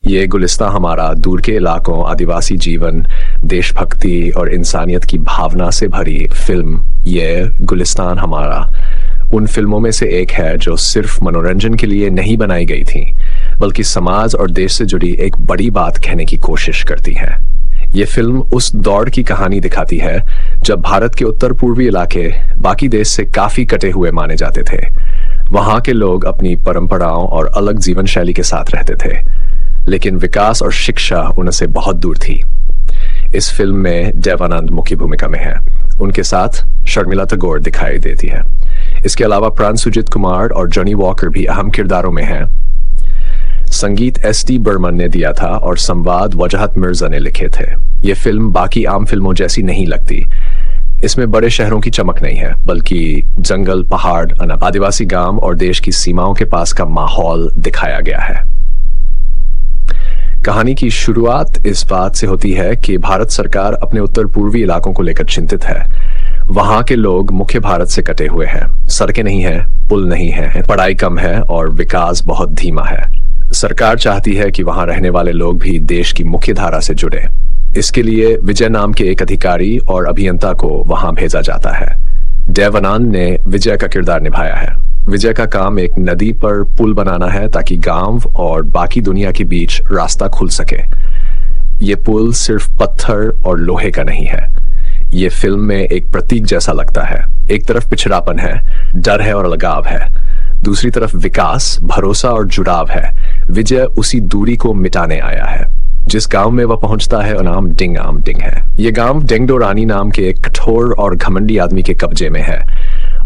ये गुलिस्तां हमारा दूर के इलाकों, आदिवासी जीवन, देशभक्ति और इंसानियत की भावना से भरी फिल्म ये गुलिस्तान हमारा उन फिल्मों में से एक है जो सिर्फ मनोरंजन के लिए नहीं बनाई गई थी, बल्कि समाज और देश से जुड़ी एक बड़ी बात कहने की कोशिश करती है। ये फिल्म उस दौर की कहानी दिखाती है जब भारत के उत्तर पूर्वी इलाके बाकी देश से काफी कटे हुए माने जाते थे। वहां के लोग अपनी परंपराओं और अलग जीवन शैली के साथ रहते थे, लेकिन विकास और शिक्षा उनसे बहुत दूर थी। इस फिल्म में देव आनंद मुख्य भूमिका में है, उनके साथ शर्मिला टैगोर दिखाई देती है। इसके अलावा प्राण सुजीत कुमार और जॉनी वॉकर भी अहम किरदारों में हैं। संगीत एस.डी. बर्मन ने दिया था और संवाद वजहत मिर्जा ने लिखे थे। ये फिल्म बाकी आम फिल्मों जैसी नहीं लगती। इसमें बड़े शहरों की चमक नहीं है, बल्कि जंगल, पहाड़, आदिवासी गांव और देश की सीमाओं के पास का माहौल दिखाया गया है। कहानी की शुरुआत इस बात से होती है कि भारत सरकार अपने उत्तर पूर्वी इलाकों को लेकर चिंतित है। वहां के लोग मुख्य भारत से कटे हुए हैं, सड़कें नहीं है, पुल नहीं है, पढ़ाई कम है और विकास बहुत धीमा है। सरकार चाहती है कि वहां रहने वाले लोग भी देश की मुख्य धारा से जुड़े। इसके लिए विजय नाम के एक अधिकारी और अभियंता को वहां भेजा जाता है। देव आनंद ने विजय का किरदार निभाया है। विजय का काम एक नदी पर पुल बनाना है ताकि गांव और बाकी दुनिया के बीच रास्ता खुल सके। ये पुल सिर्फ पत्थर और लोहे का नहीं है। ये फिल्म में एक प्रतीक जैसा लगता है। एक तरफ पिछड़ापन है, डर है और लगाव है, दूसरी तरफ विकास, भरोसा और जुड़ाव है। विजय उसी दूरी को मिटाने आया है। जिस गांव में वह पहुंचता है नाम डिंग आम डिंग है। यह गांव डेंगडोरानी नाम के एक कठोर और घमंडी आदमी के कब्जे में है।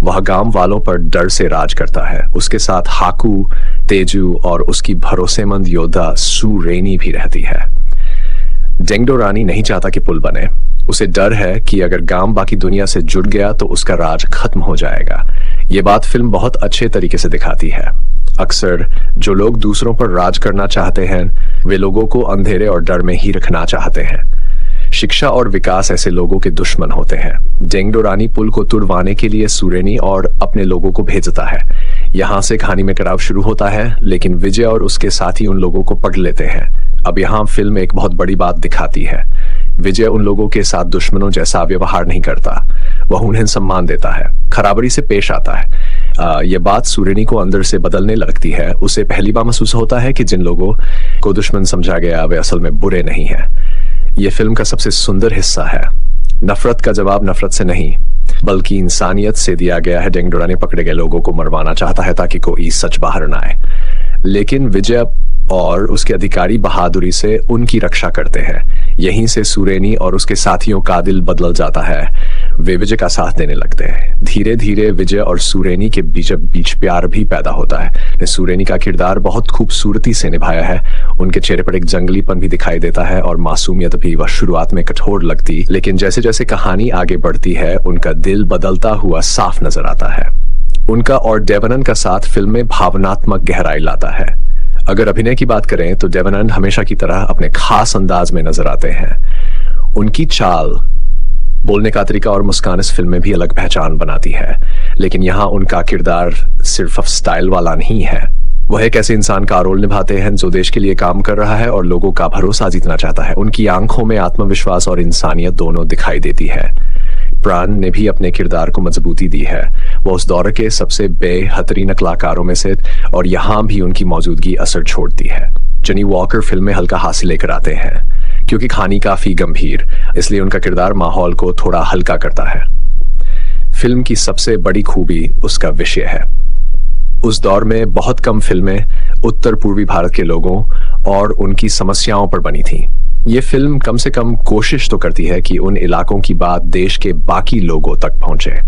वह गांव वालों पर डर से राज करता है। उसके साथ हाकू, तेजू और उसकी भरोसेमंद योद्धा सुरेनी भी रहती है। डेंगडोरानी नहीं चाहता कि पुल बने। उसे डर है कि अगर गांव बाकी दुनिया से जुड़ गया तो उसका राज खत्म हो जाएगा। ये बात फिल्म बहुत अच्छे तरीके से दिखाती है। अक्सर जो लोग दूसरों पर राज करना चाहते हैं, वे लोगों को अंधेरे और डर में ही रखना चाहते हैं। शिक्षा और विकास ऐसे लोगों के दुश्मन होते हैं। डेंगडोरानी पुल को तुड़वाने के लिए सुरेनी और अपने लोगों को भेजता है। यहाँ से कहानी में कराव शुरू होता है, लेकिन विजय और उसके साथी उन लोगों को पकड़ लेते हैं। अब यहाँ फिल्म एक बहुत बड़ी बात दिखाती है। विजय उन लोगों के साथ दुश्मनों जैसा व्यवहार नहीं करता। वह उन्हें सम्मान देता है, खराबरी से पेश आता है। यह बात सुरेनी को अंदर से बदलने लगती है। उसे पहली बार महसूस होता है कि जिन लोगों को दुश्मन समझा गया वे असल में बुरे नहीं हैं। यह फिल्म का सबसे सुंदर हिस्सा है। नफरत का जवाब नफरत से नहीं, बल्कि इंसानियत से दिया गया है। डेंगडोरानी पकड़े गए लोगों को मरवाना चाहता है ताकि कोई सच बाहर न आए, लेकिन विजय और उसके अधिकारी बहादुरी से उनकी रक्षा करते हैं। यहीं से सुरेनी और उसके साथियों का दिल बदल जाता है। वे विजय का साथ देने लगते हैं। धीरे धीरे विजय और सुरेनी के बीच प्यार भी पैदा होता है। सुरेनी का किरदार बहुत खूबसूरती से निभाया है। उनके चेहरे पर एक जंगलीपन भी दिखाई देता है और मासूमियत भी। वह शुरुआत में कठोर लगती, लेकिन जैसे जैसे कहानी आगे बढ़ती है उनका दिल बदलता हुआ साफ नजर आता है। उनका और देव आनंद का साथ फिल्म में भावनात्मक गहराई लाता है। अगर अभिनय की बात करें तो देव आनंद हमेशा की तरह अपने खास अंदाज में नजर आते हैं। उनकी चाल, बोलने का तरीका और मुस्कान इस फिल्म में भी अलग पहचान बनाती है। लेकिन यहाँ उनका किरदार सिर्फ स्टाइल वाला नहीं है। वह एक ऐसे इंसान का रोल निभाते हैं जो देश के लिए काम कर रहा है और लोगों का भरोसा जीतना चाहता है। उनकी आंखों में आत्मविश्वास और इंसानियत दोनों दिखाई देती है। प्राण ने भी अपने किरदार को मजबूती दी है। वो उस दौर के सबसे बेहतरीन कलाकारों में से, और यहाँ भी उनकी मौजूदगी असर छोड़ती है। जॉनी वॉकर फिल्म में हल्का हास्य लेकर आते हैं। क्योंकि कहानी काफी गंभीर, इसलिए उनका किरदार माहौल को थोड़ा हल्का करता है। फिल्म की सबसे बड़ी खूबी उसका विषय है। उस दौर में बहुत कम फिल्में उत्तर पूर्वी भारत के लोगों और उनकी समस्याओं पर बनी थी। ये फिल्म कम से कम कोशिश तो करती है कि उन इलाकों की बात देश के बाकी लोगों तक पहुंचे।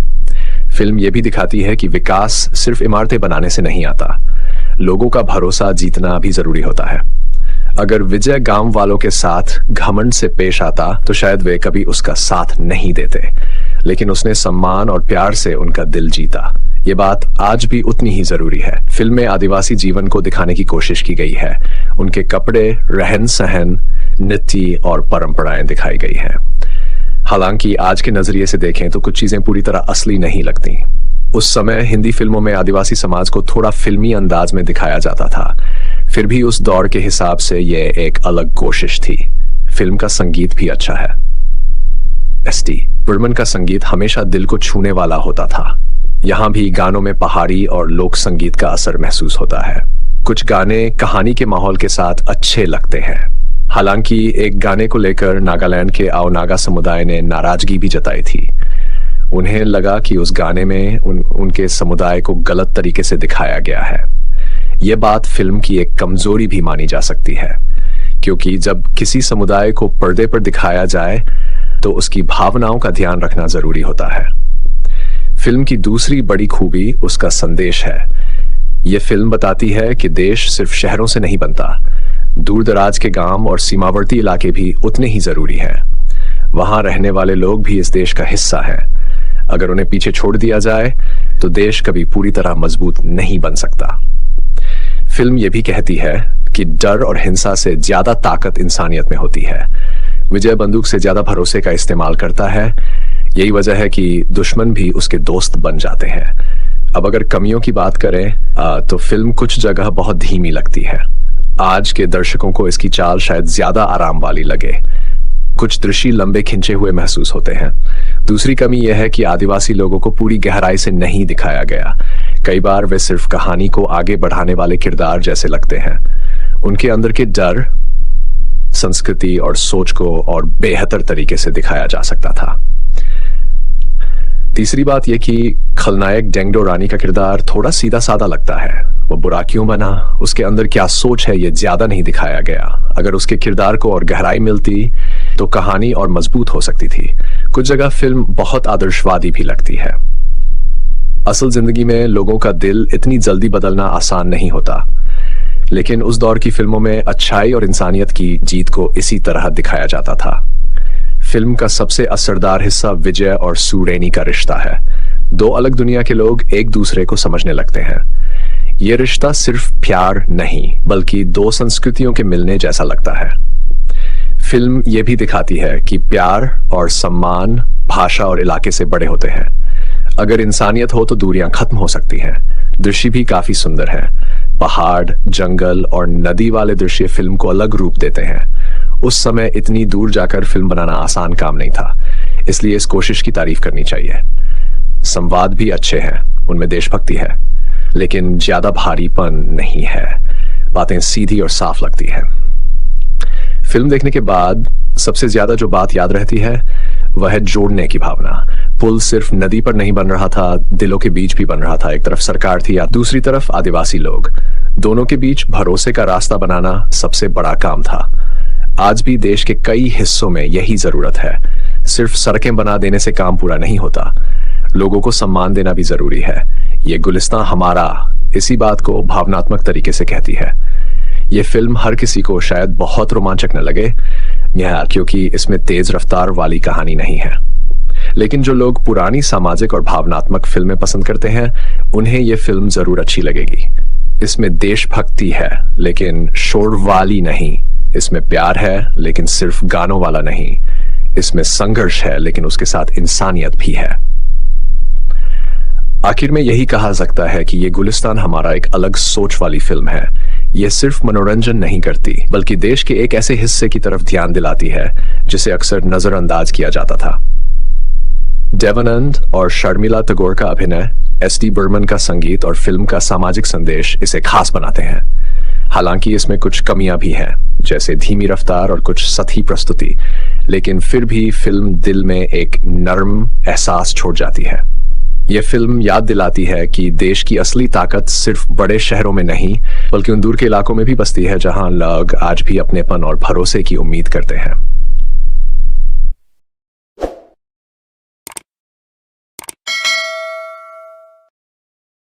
फिल्म ये भी दिखाती है कि विकास सिर्फ इमारतें बनाने से नहीं आता, लोगों का भरोसा जीतना भी जरूरी होता है। अगर विजय गांव वालों के साथ घमंड से पेश आता तो शायद वे कभी उसका साथ नहीं देते, लेकिन उसने सम्मान और प्यार से उनका दिल जीता। ये बात आज भी उतनी ही जरूरी है। फिल्म में आदिवासी जीवन को दिखाने की कोशिश की गई है। उनके कपड़े, रहन सहन, नृत्य और परंपराएं दिखाई गई हैं। हालांकि आज के नजरिए से देखें तो कुछ चीजें पूरी तरह असली नहीं लगती। उस समय हिंदी फिल्मों में आदिवासी समाज को थोड़ा फिल्मी अंदाज में दिखाया जाता था। फिर भी उस दौर के हिसाब से यह एक अलग कोशिश थी। फिल्म का संगीत भी अच्छा है। एस.डी. बर्मन का संगीत हमेशा दिल को छूने वाला होता था। यहाँ भी गानों में पहाड़ी और लोक संगीत का असर महसूस होता है। कुछ गाने कहानी के माहौल के साथ अच्छे लगते हैं। हालांकि एक गाने को लेकर नागालैंड के आओ नागा समुदाय ने नाराजगी भी जताई थी। उन्हें लगा कि उस गाने में उनके समुदाय को गलत तरीके से दिखाया गया है। यह बात फिल्म की एक कमजोरी भी मानी जा सकती है, क्योंकि जब किसी समुदाय को पर्दे पर दिखाया जाए तो उसकी भावनाओं का ध्यान रखना जरूरी होता है। फिल्म की दूसरी बड़ी खूबी उसका संदेश है। यह फिल्म बताती है कि देश सिर्फ शहरों से नहीं बनता, दूर दराज के गांव और सीमावर्ती इलाके भी उतने ही जरूरी हैं। वहां रहने वाले लोग भी इस देश का हिस्सा हैं। अगर उन्हें पीछे छोड़ दिया जाए तो देश कभी पूरी तरह मजबूत नहीं बन सकता। फिल्म यह भी कहती है कि डर और हिंसा से ज्यादा ताकत इंसानियत में होती है। विजय बंदूक से ज्यादा भरोसे का इस्तेमाल करता है। यही वजह है कि दुश्मन भी उसके दोस्त बन जाते हैं। अब अगर कमियों की बात करें तो फिल्म कुछ जगह बहुत धीमी लगती है। आज के दर्शकों को इसकी चाल शायद ज्यादा आराम वाली लगे। कुछ दृश्य लंबे खिंचे हुए महसूस होते हैं। दूसरी कमी यह है कि आदिवासी लोगों को पूरी गहराई से नहीं दिखाया गया। कई बार वे सिर्फ कहानी को आगे बढ़ाने वाले किरदार जैसे लगते हैं। उनके अंदर के डर, संस्कृति और सोच को और बेहतर तरीके से दिखाया जा सकता था। तीसरी बात यह कि खलनायक डेंगडो रानी का किरदार थोड़ा सीधा साधा लगता है। वो बुरा क्यों बना, उसके अंदर क्या सोच है, यह ज्यादा नहीं दिखाया गया। अगर उसके किरदार को और गहराई मिलती तो कहानी और मजबूत हो सकती थी। कुछ जगह फिल्म बहुत आदर्शवादी भी लगती है। असल जिंदगी में लोगों का दिल इतनी जल्दी बदलना आसान नहीं होता, लेकिन उस दौर की फिल्मों में अच्छाई और इंसानियत की जीत को इसी तरह दिखाया जाता था। फिल्म का सबसे असरदार हिस्सा विजय और सूरेनी का रिश्ता है। दो अलग दुनिया के लोग एक दूसरे को समझने लगते हैं। यह रिश्ता सिर्फ प्यार नहीं, बल्कि दो संस्कृतियों के मिलने जैसा लगता है। फिल्म यह भी दिखाती है कि प्यार और सम्मान भाषा और इलाके से बड़े होते हैं। अगर इंसानियत हो तो दूरियां खत्म हो सकती हैं। दृश्य भी काफी सुंदर है। पहाड़, जंगल और नदी वाले दृश्य फिल्म को अलग रूप देते हैं। उस समय इतनी दूर जाकर फिल्म बनाना आसान काम नहीं था, इसलिए इस कोशिश की तारीफ करनी चाहिए। संवाद भी अच्छे हैं, उनमें देशभक्ति है, लेकिन ज्यादा भारीपन नहीं है। बातें सीधी और साफ लगती है। फिल्म देखने के बाद सबसे ज्यादा जो बात याद रहती है वह है जोड़ने की भावना। पुल सिर्फ नदी पर नहीं बन रहा था, दिलों के बीच भी बन रहा था। एक तरफ सरकार थी या दूसरी तरफ आदिवासी लोग। दोनों के बीच भरोसे का रास्ता बनाना सबसे बड़ा काम था। आज भी देश के कई हिस्सों में यही जरूरत है। सिर्फ सड़कें बना देने से काम पूरा नहीं होता, लोगों को सम्मान देना भी जरूरी है। ये गुलिस्तान हमारा इसी बात को भावनात्मक तरीके से कहती है। ये फिल्म हर किसी को शायद बहुत रोमांचक न लगे, क्योंकि इसमें तेज रफ्तार वाली कहानी नहीं है, लेकिन जो लोग पुरानी सामाजिक और भावनात्मक फिल्में पसंद करते हैं उन्हें यह फिल्म जरूर अच्छी लगेगी। इसमें देशभक्ति है लेकिन शोर वाली नहीं। इसमें प्यार है लेकिन सिर्फ गानों वाला नहीं। इसमें संघर्ष है लेकिन उसके साथ इंसानियत भी है। आखिर में यही कहा सकता है कि ये गुलिस्तान हमारा एक अलग सोच वाली फिल्म है। यह सिर्फ मनोरंजन नहीं करती, बल्कि देश के एक ऐसे हिस्से की तरफ ध्यान दिलाती है जिसे अक्सर नजरअंदाज किया जाता था। देवानंद और शर्मिला टैगोर का अभिनय, एस.डी. बर्मन का संगीत और फिल्म का सामाजिक संदेश इसे खास बनाते हैं। हालांकि इसमें कुछ कमियां भी हैं, जैसे धीमी रफ्तार और कुछ सतही प्रस्तुति, लेकिन फिर भी फिल्म दिल में एक नर्म एहसास छोड़ जाती है। यह फिल्म याद दिलाती है कि देश की असली ताकत सिर्फ बड़े शहरों में नहीं, बल्कि उन दूर के इलाकों में भी बसती है जहां लोग आज भी अपनेपन और भरोसे की उम्मीद करते हैं।